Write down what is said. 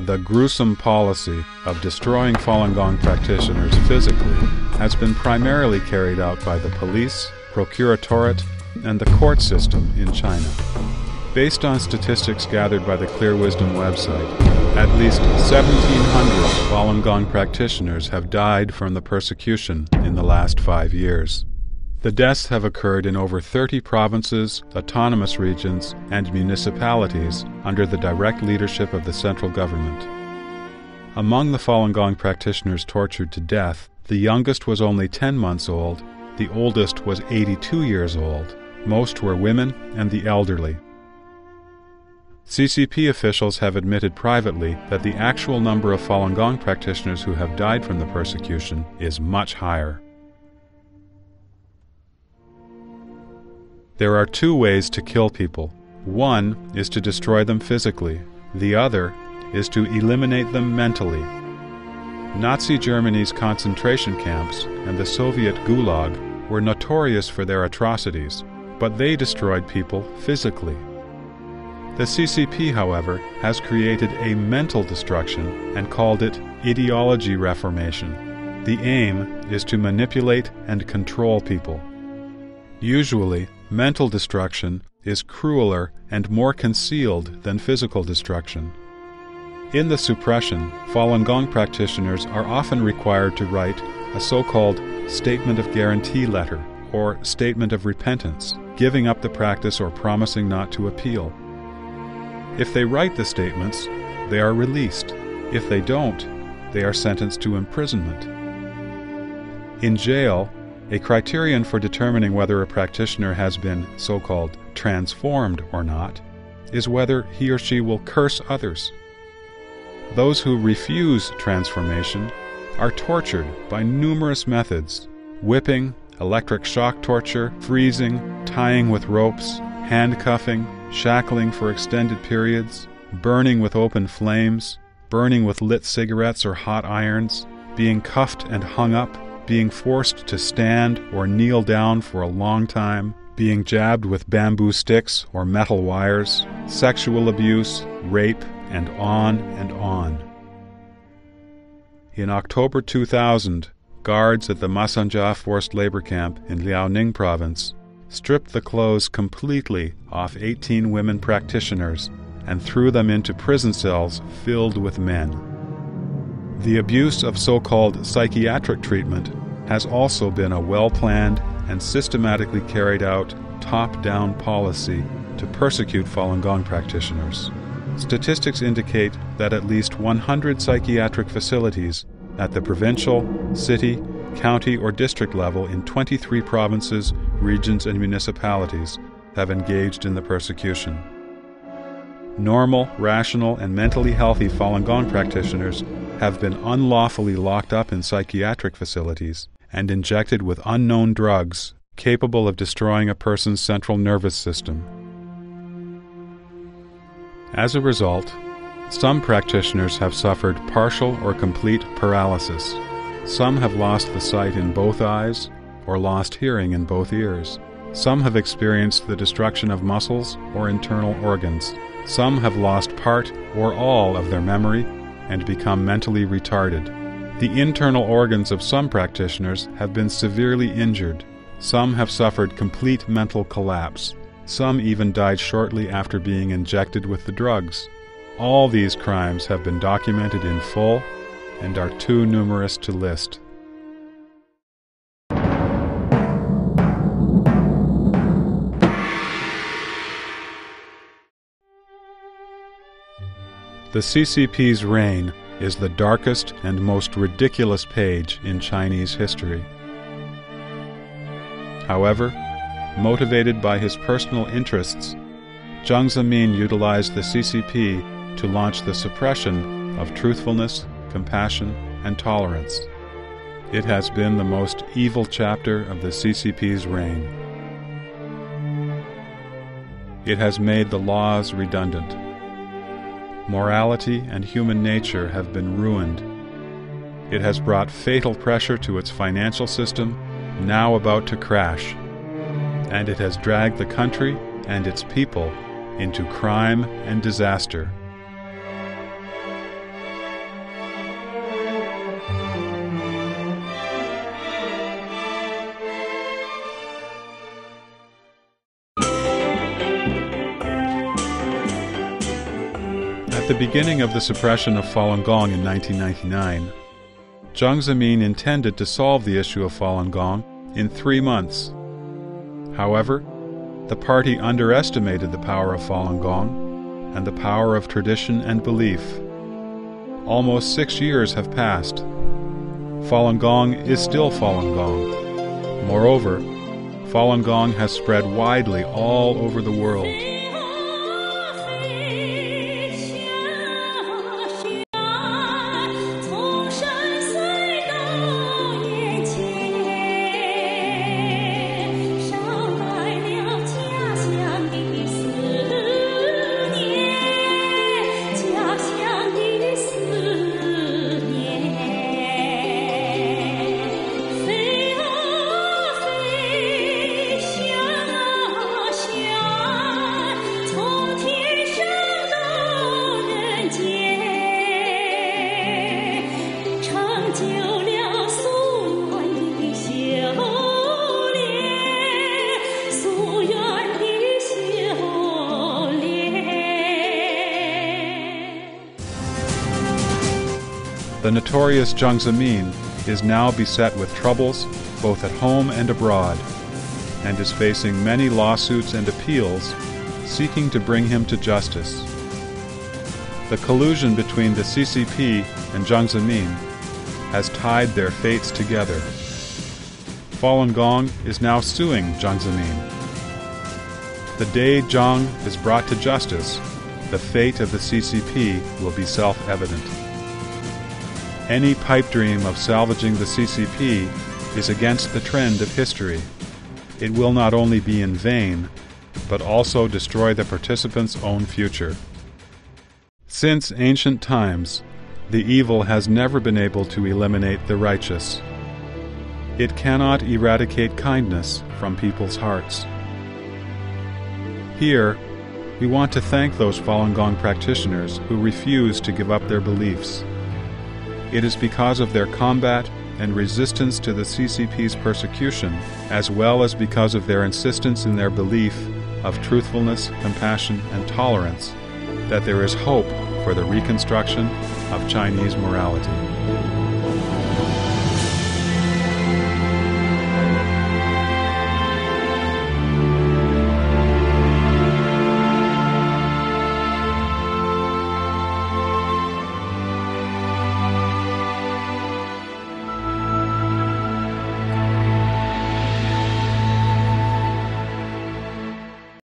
The gruesome policy of destroying Falun Gong practitioners physically has been primarily carried out by the police, procuratorate, and the court system in China. Based on statistics gathered by the Clear Wisdom website, at least 1,700 Falun Gong practitioners have died from the persecution in the last 5 years. The deaths have occurred in over 30 provinces, autonomous regions, and municipalities under the direct leadership of the central government. Among the Falun Gong practitioners tortured to death, the youngest was only 10 months old, the oldest was 82 years old, most were women and the elderly. CCP officials have admitted privately that the actual number of Falun Gong practitioners who have died from the persecution is much higher. There are 2 ways to kill people. One is to destroy them physically. The other is to eliminate them mentally. Nazi Germany's concentration camps and the Soviet Gulag were notorious for their atrocities, but they destroyed people physically. The CCP, however, has created a mental destruction and called it ideology reformation. The aim is to manipulate and control people. Usually, mental destruction is crueler and more concealed than physical destruction. In the suppression, Falun Gong practitioners are often required to write a so-called statement of guarantee letter or statement of repentance, giving up the practice or promising not to appeal. If they write the statements, they are released. If they don't, they are sentenced to imprisonment. In jail, a criterion for determining whether a practitioner has been so-called transformed or not is whether he or she will curse others. Those who refuse transformation are tortured by numerous methods: whipping, electric shock torture, freezing, tying with ropes, handcuffing, shackling for extended periods, burning with open flames, burning with lit cigarettes or hot irons, being cuffed and hung up, being forced to stand or kneel down for a long time, being jabbed with bamboo sticks or metal wires, sexual abuse, rape, and on and on. In October 2000, guards at the Masanja forced labor camp in Liaoning province stripped the clothes completely off 18 women practitioners and threw them into prison cells filled with men. The abuse of so-called psychiatric treatment has also been a well-planned and systematically carried out top-down policy to persecute Falun Gong practitioners. Statistics indicate that at least 100 psychiatric facilities at the provincial, city, county, or district level in 23 provinces, regions, and municipalities have engaged in the persecution. Normal, rational, and mentally healthy Falun Gong practitioners have been unlawfully locked up in psychiatric facilities and injected with unknown drugs capable of destroying a person's central nervous system. As a result, some practitioners have suffered partial or complete paralysis. Some have lost the sight in both eyes or lost hearing in both ears. Some have experienced the destruction of muscles or internal organs. Some have lost part or all of their memory and become mentally retarded. The internal organs of some practitioners have been severely injured. Some have suffered complete mental collapse. Some even died shortly after being injected with the drugs. All these crimes have been documented in full and are too numerous to list. The CCP's reign is the darkest and most ridiculous page in Chinese history. However, motivated by his personal interests, Jiang Zemin utilized the CCP to launch the suppression of truthfulness, compassion, and tolerance. It has been the most evil chapter of the CCP's reign. It has made the laws redundant. Morality and human nature have been ruined. It has brought fatal pressure to its financial system, now about to crash. And it has dragged the country and its people into crime and disaster. At the beginning of the suppression of Falun Gong in 1999, Jiang Zemin intended to solve the issue of Falun Gong in 3 months. However, the party underestimated the power of Falun Gong and the power of tradition and belief. Almost 6 years have passed. Falun Gong is still Falun Gong. Moreover, Falun Gong has spread widely all over the world. The notorious Jiang Zemin is now beset with troubles both at home and abroad, and is facing many lawsuits and appeals seeking to bring him to justice. The collusion between the CCP and Jiang Zemin has tied their fates together. Falun Gong is now suing Jiang Zemin. The day Jiang is brought to justice, the fate of the CCP will be self-evident. Any pipe dream of salvaging the CCP is against the trend of history. It will not only be in vain, but also destroy the participants' own future. Since ancient times, the evil has never been able to eliminate the righteous. It cannot eradicate kindness from people's hearts. Here, we want to thank those Falun Gong practitioners who refuse to give up their beliefs. It is because of their combat and resistance to the CCP's persecution, as well as because of their insistence in their belief of truthfulness, compassion, and tolerance, that there is hope for the reconstruction of Chinese morality.